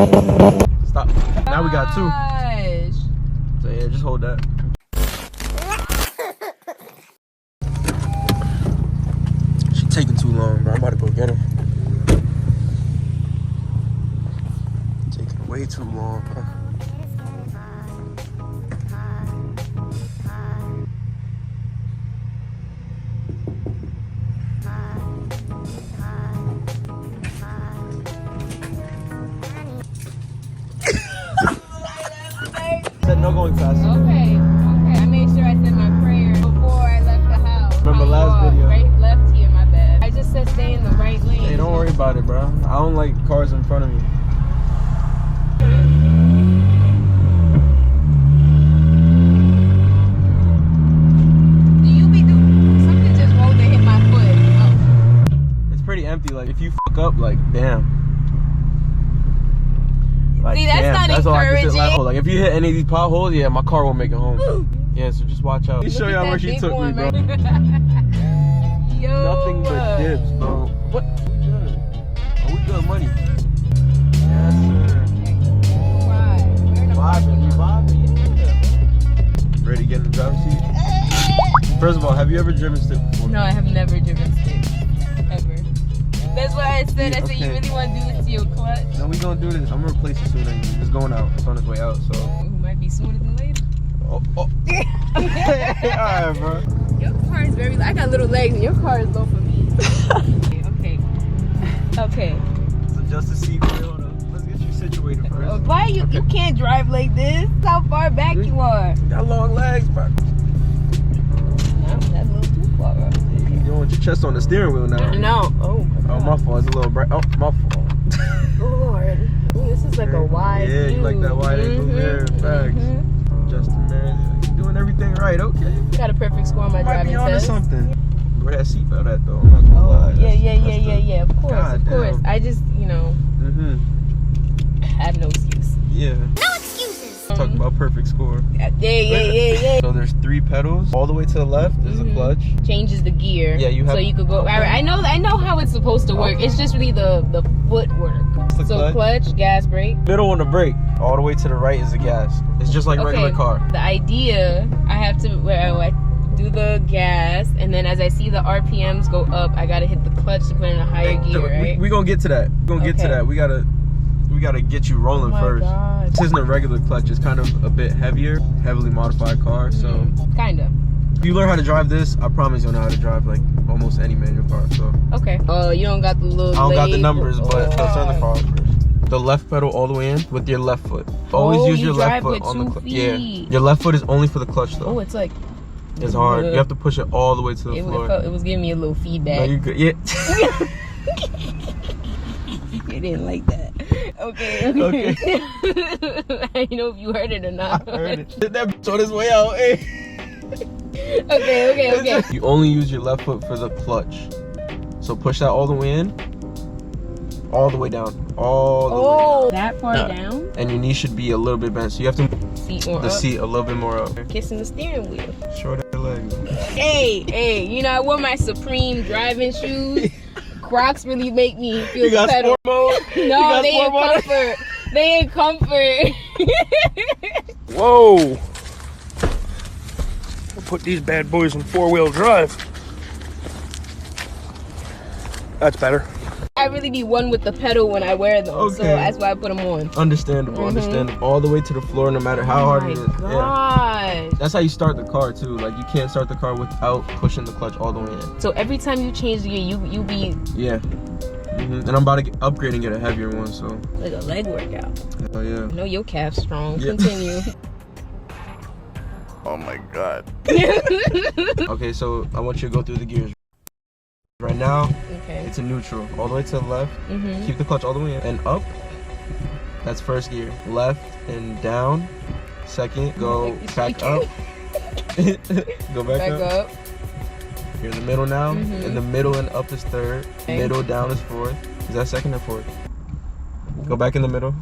Stop. Now we got 2. So yeah, just hold that. She taking too long, bro. I'm about to go get her. Taking way too long, bro. No going fast. Okay. I made sure I said my prayer before I left the house. Remember last video? Right, left here, my bad. I just said stay in the right lane. Hey, don't worry about it, bro. I don't like cars in front of me. Do you be doing something? Just rolled and hit my foot. Oh. It's pretty empty. Like if you fuck up, like damn. Like, see, that's not that's encouraging. Like if you hit any of these potholes, yeah, my car won't make it home. Yeah, so just watch out. Let me show y'all where she took me, bro. Yo. Nothing but dips, bro. What? We good. Oh, we good money. Yes, sir. Vibing. Ready to get in the driver's seat? First of all, have you ever driven stick before? No, I have never driven stick. Ever. That's why I said, I said, you really want to do this to your clutch? No, we gonna do this. I'm gonna replace it soon. It's going out. It's on its way out, so. It might be sooner than later. Oh. Alright, bro. Your car is very low. I got little legs and your car is low for me. Okay. So just to see, hold on. Let's get you situated first. Why you can't drive like this? How far back you are? Got long legs, bro. No, that's a little too far. You don't want your chest on the steering wheel now. No. Oh, my fault. It's a little bright. Oh, my fault. Lord. Ooh, this is like a wide view. You like that wide angle mirror. Facts. Justin, man, you're doing everything right. Okay. Got a perfect score on my driving test. Might be onto something. Where that seatbelt at though? I'm not gonna lie. Yeah. Of course. I just, I have no excuse. Yeah. No excuses. Talking about perfect score. Yeah. So there's 3 pedals. All the way to the left is the clutch. Changes the gear. Yeah, you have. So you could go. Okay. I know how it's supposed to work. It's just really the footwork. So clutch, gas, brake. Middle on the brake. All the way to the right is the gas. It's just like regular car. The idea, I have to I do the gas, and then as I see the RPMs go up, I gotta hit the clutch to put in a higher gear, right? We gonna get to that. Get to that. We gotta get you rolling first. God. This isn't a regular clutch. It's kind of a bit heavier, heavily modified car. So kinda. If you learn how to drive this, I promise you'll know how to drive like almost any manual car. So. Okay. You don't got the little. I don't got the numbers, but let's turn the car off first. The left pedal all the way in with your left foot. Always use your left foot on the clutch. Yeah. Your left foot is only for the clutch though. Oh, it's like. It's hard. You have to push it all the way to the floor. It was giving me a little feedback. No, you good. Yeah. You didn't like that. Okay. I don't know if you heard it or not. I heard it. Did that bitch on his way out, hey. Okay. You only use your left foot for the clutch. So push that all the way in. All the way down. All the way down. That far down? And your knee should be a little bit bent. So you have to seat more the up. Seat a little bit more up. Kissing the steering wheel. Short legs. Hey, I wore my Supreme driving shoes. Crocs really make me feel the pedal. Sport mode? No, they ain't comfort. They ain't comfort. Whoa. I'll put these bad boys in 4-wheel drive. That's better. I really be one with the pedal when I wear them, okay. So that's why I put them on. Understandable. All the way to the floor, no matter how hard it is. God. Yeah. That's how you start the car too. Like you can't start the car without pushing the clutch all the way in. So every time you change the gear, you be. Yeah. And I'm about to upgrade and get a heavier one, so. Like a leg workout. Oh yeah. I know your calf's strong. Yeah. Continue. Oh my God. Okay, so I want you to go through the gears. Right now, it's a neutral. All the way to the left. Keep the clutch all the way in. And up, that's first gear. Left and down. Second, go back up. Go back up. You're in the middle now. In the middle and up is third. Middle down is fourth. Is that second or fourth? Go back in the middle.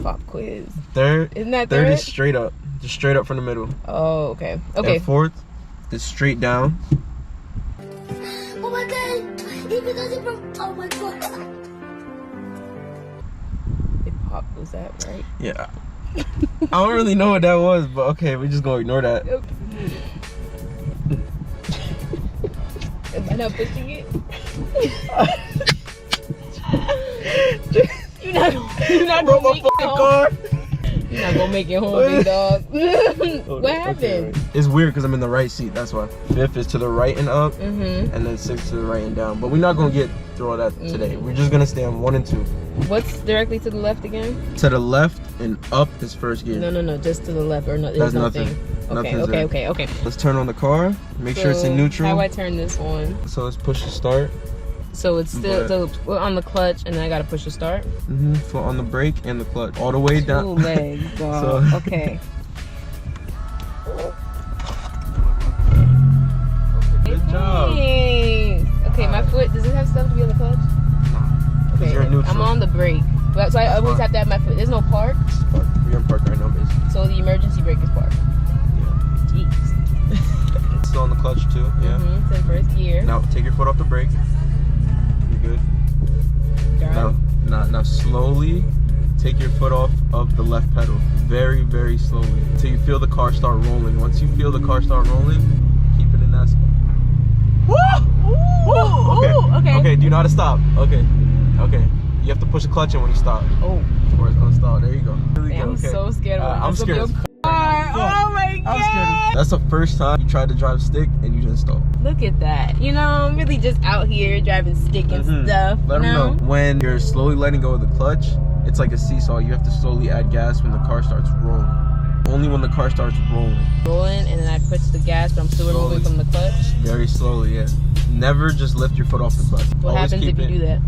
Pop quiz. Third. Isn't that third? Third is straight up. Just straight up from the middle. Oh, okay. And fourth is straight down. Oh my God! Oh my God! It pop was that, right? Yeah. I don't really know what that was, but okay, we're just gonna ignore that. Am I not pushing it? You're not gonna make it home. You're not gonna make it home, big dog. What happened? Right. It's weird because I'm in the right seat, that's why. 5th is to the right and up, and then 6th to the right and down. But we're not gonna get through all that today. We're just gonna stay on 1 and 2. What's directly to the left again? To the left and up is first gear. No, just to the left or no? That's nothing. Okay. Let's turn on the car. Make sure it's in neutral. How do I turn this on? So let's push the start. So it's still so we're on the clutch, and then I gotta push the start. Foot on the brake and the clutch, all the way down. 2 legs, dog. So, okay. Good job. Okay, my foot. Does it have stuff to be on the clutch? Okay, you're neutral. I'm on the brake, so I always have to have my foot. There's no park. We're in park right now, basically. So the emergency brake is parked. Yeah. Jeez. Still on the clutch too. Yeah. It's in first gear. Now take your foot off the brake. You're good. Now slowly take your foot off of the left pedal. Very, very slowly. Until you feel the car start rolling. Once you feel the car start rolling, keep it in that spot. Woo! Okay, do you know how to stop? Okay. You have to push the clutch in when you stop. Oh. Or it's gonna stop. There you go. Really good. I'm so scared of I'm scared of car. Oh my god. I'm scared. That's the first time you tried to drive stick and you didn't stop. Look at that. You know, I'm really just out here driving stick and stuff. Let them know. When you're slowly letting go of the clutch, it's like a seesaw. You have to slowly add gas when the car starts rolling. Only when the car starts rolling. And then I push the gas, but I'm still removing from the clutch. Very slowly, yeah. Never just lift your foot off the clutch. What happens if you do that?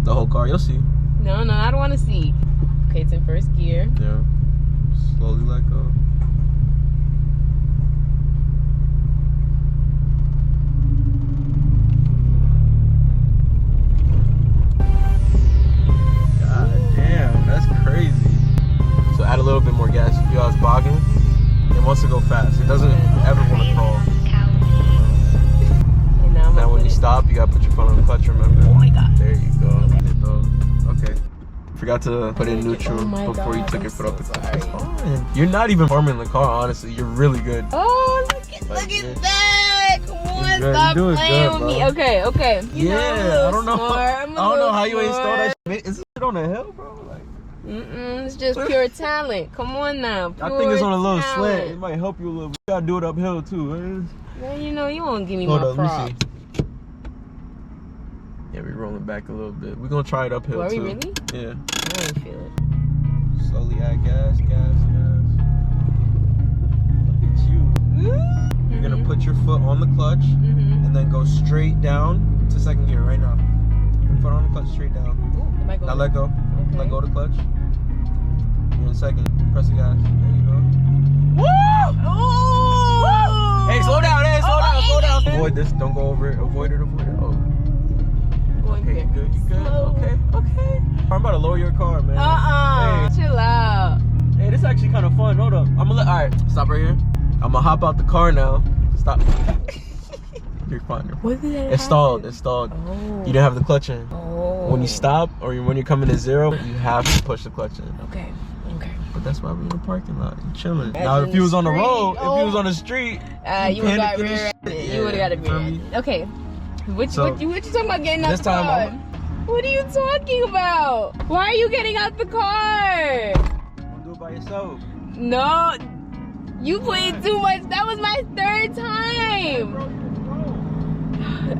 The whole car, you'll see. No, I don't want to see. Okay, it's in first gear. Yeah. Slowly let go. God damn, that's crazy. So add a little bit more gas. You feel it's bogging. It wants to go fast. It doesn't ever want to crawl. Now when you stop, you gotta put your foot on the clutch, remember? Oh my god. There you go. Okay. Forgot to put in neutral before you took your foot off the clutch. That's fine. You're not even farming the car, honestly. You're really good. Oh, look at that. Come on, stop playing with me. Okay. You know, I don't know how you ain't stole that shit. Is it on the hill, bro? It's just pure talent. Come on now. I think it's on a little slant. It might help you a little bit. You gotta do it uphill too, man. Well, you know, you won't give me my props. Let me see. Yeah, we're rolling back a little bit. We're gonna try it uphill too. Are we really? Yeah. I don't feel it. Slowly add gas. Look at you. You're gonna put your foot on the clutch and then go straight down to second gear right now. Your foot on the clutch straight down. Am I going? Now let go. Okay. Let go of the clutch. You're in second. Press the gas. There you go. Woo! Ooh! Hey, slow down. Slow down. Avoid this. Don't go over it. Avoid it. Oh. Okay, you good. Okay. I'm about to lower your car, man. Hey. Chill out. Hey, this is actually kind of fun. Hold up. Alright, stop right here. I'm gonna hop out the car now. Stop. You're fine. What did that It's stalled. Oh. You didn't have the clutch in. Oh. When you stop or when you're coming to zero, you have to push the clutch in. Okay. But that's why we're in the parking lot. You're chilling. Now, if you was on the road, if you was on the street, you would have got rear-ended. You would have got it rear-ended. Okay. What you talking about getting out the car? What are you talking about? Why are you getting out the car? You wanna do it by yourself? No. You played too much. That was my 3rd time.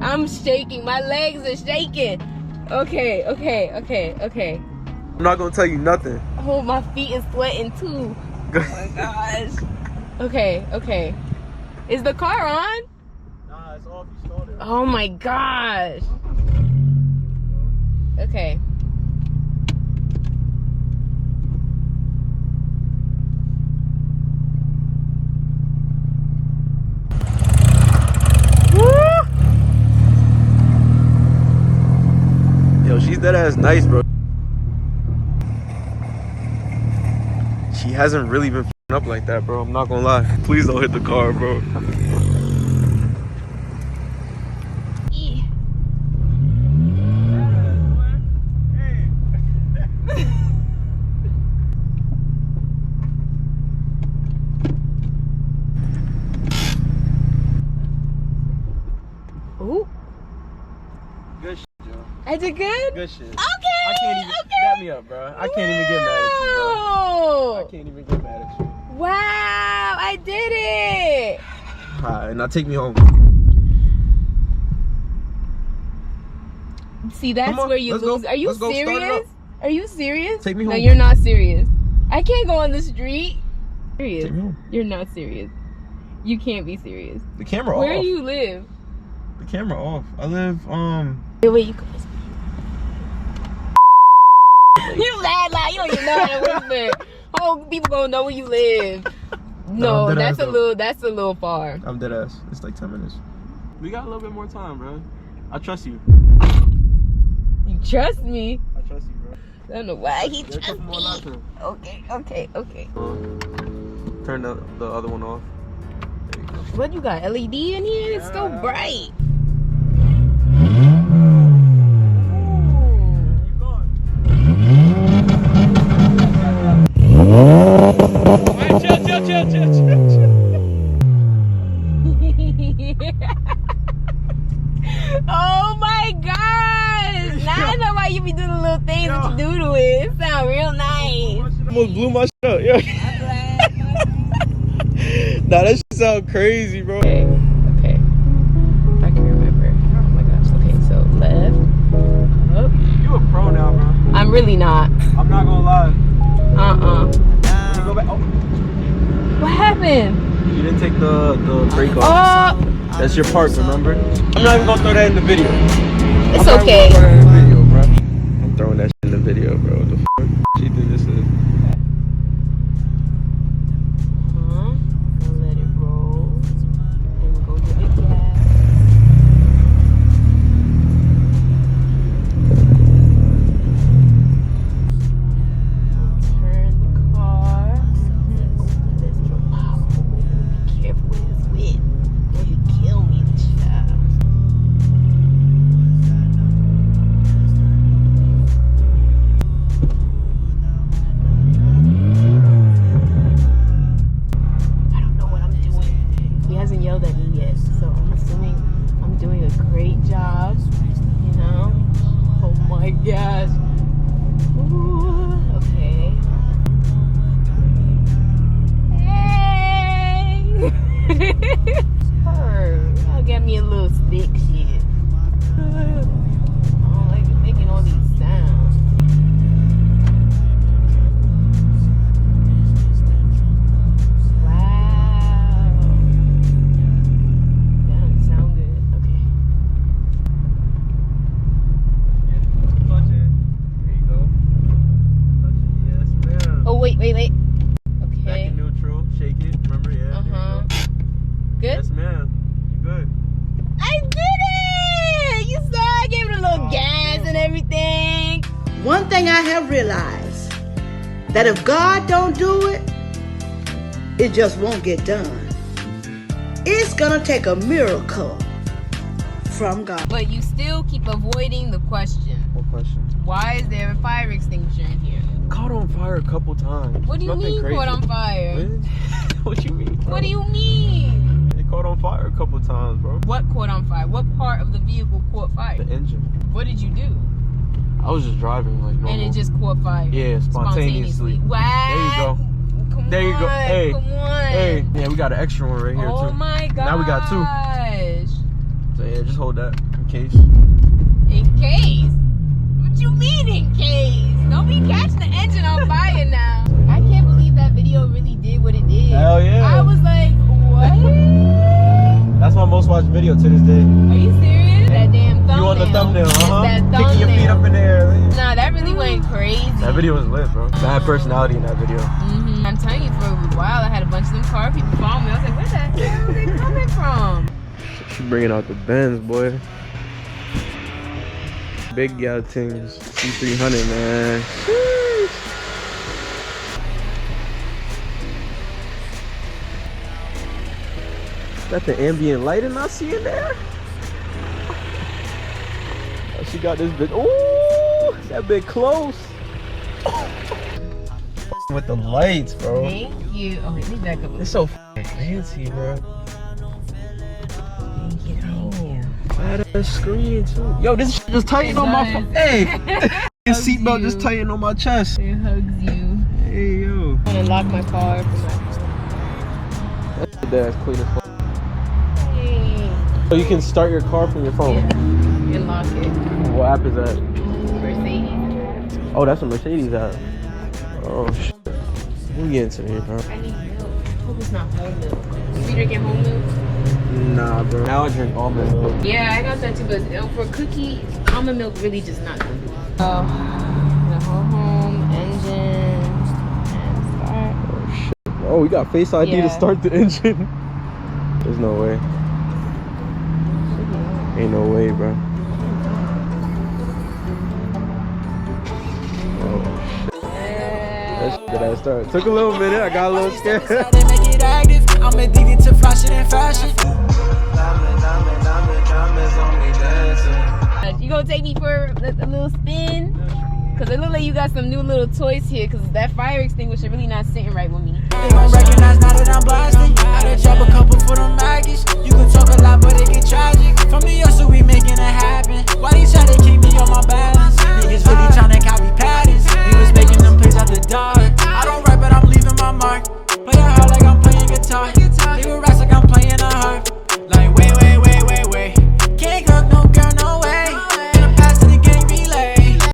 I'm shaking. My legs are shaking. Okay. I'm not gonna tell you nothing. Oh, my feet is sweating too. Oh my gosh. Okay. Is the car on? Nah, it's off. You started. Oh my gosh. Okay. Yo, she's that ass nice, bro. She hasn't really been f***ing up like that, bro. I'm not gonna lie. Please don't hit the car, bro. it good? Good shit. Okay. I can't even back me up, bro. I can't even get mad at you, bro. I can't even get mad at you. Wow, I did it. Alright, now take me home. See, that's where you lose. Go. Are you Let's go. Start it serious? Are you serious? Take me home. No, you're not serious. I can't go on the street. Serious. Take me home. You're not serious. You can't be serious. The camera Where off. do you live? The camera off. I live, Wait, you You loud. You don't even know how to whisper. Oh, people gonna know where you live. No, that's a little far. I'm dead ass. It's like 10 minutes. We got a little bit more time, bro. I trust you. You trust me? I trust you, bro. I don't know why he trusts me. More Okay. Turn the other one off. There you go. What you got? LED in here? It's so bright. Keep going. Chill. Oh my gosh! Now I know why you be doing the little things that you do to it. It sounds real nice. Almost blew my shit up. Yeah. Nah, that shit sound crazy, bro. Okay. If I can remember. Oh my gosh. Okay, so left. Up. You a pro now, bro. I'm really not. I'm not gonna lie. When you go back, What happened? you didn't take the brake off. Oh, That's your part, remember? I'm not even gonna throw that in the video. it's okay. I'm throwing that shit in the video, bro. What the fuck? She think this is. Let it roll. And we'll go give it gas. Turn the car. Open this door. Wow. Be careful with this wind. Will you kill me, child? I don't know what I'm doing. He hasn't yelled at me yet, so I'm assuming I'm doing a great job. You know? Oh my gosh. Ooh, okay. Hey! Y'all get me a little stick shit. I don't like it making all these sounds. Wow. That doesn't sound good. Okay. Clutch in. There you go. Clutch in. Yes, ma'am. Oh, wait. Back Okay. in neutral. Shake it. Remember? Yeah. There you go. Good? Yes, ma'am. You good. I did it! You saw I gave it a little gas and everything. One thing I have realized, that if God don't do it, it just won't get done. It's gonna take a miracle from God. But you still keep avoiding the question. What question? Why is there a fire extinguisher in here? Caught on fire a couple times. What do you Nothing mean crazy. caught on fire? Really? What you mean, bro? What do you mean? It caught on fire a couple times, bro. What caught on fire? What part of the vehicle caught fire? The engine. What did you do? I was just driving like normal. And it just caught fire? Yeah, spontaneously. Wow. There you go. Hey. Come on. Hey. Yeah, we got an extra one right here Oh too. my gosh. Now we got two. So yeah, just hold that in case. In case? What you mean in case? Don't be catching the engine on fire now. I can't believe that video really did what it did. Hell yeah. I was like, what? That's my most watched video to this day. Are you serious? That damn thumbnail. You on the thumbnail, That Kicking your feet up in the air. Nah, that really went crazy. That video was lit, bro. I had personality in that video. I'm telling you, for a while, I had a bunch of them car people following me. I was like, where the hell are they coming from? She bringing out the Benz, boy. Big gal things. C300, man. Is that the ambient lighting I see in there? Oh, she got this bit. Ooh, that bit close. With the lights, bro. Thank you. Oh, wait, let me back up. It's so fancy, bro. Thank you. I Had a screen too. Yo, this shit just tightened on my phone. Hey, your seatbelt just tightened on my chest. It hugs you. Hey yo. I'm gonna lock my car for my That's clean as fuck. Hey. So you can start your car from your phone. Yeah. And lock it. What app is that? Mercedes. Oh, that's a Mercedes app. Oh shit. What we into here, bro? I need milk. I hope it's not whole milk. You drinking whole milk? Nah, bro. Now I drink almond milk. Yeah, I got that too, but for cookie, almond milk really just not good. Oh, the whole home, engine, and start. Oh shit. Oh, we got Face ID to start the engine. There's no way. Ain't no way, bro. Oh shit. That shit that I started. Took a little minute. I got a little scared. I'm addicted to flashing and fashion. You gonna take me for a little spin? Cause it look like you got some new little toys here. Cause that fire extinguisher really not sitting right with me. They gon' recognize now that I'm blasting. I done drop a couple for them maggots. You can talk a lot, but it get tragic. From New York, so we making it happen. Why they try to keep me on my balance? Niggas really tryna copy patterns. We was making them plays out the dark. I don't rap, but I'm leaving my mark. Play it hard like I'm playing guitar. They were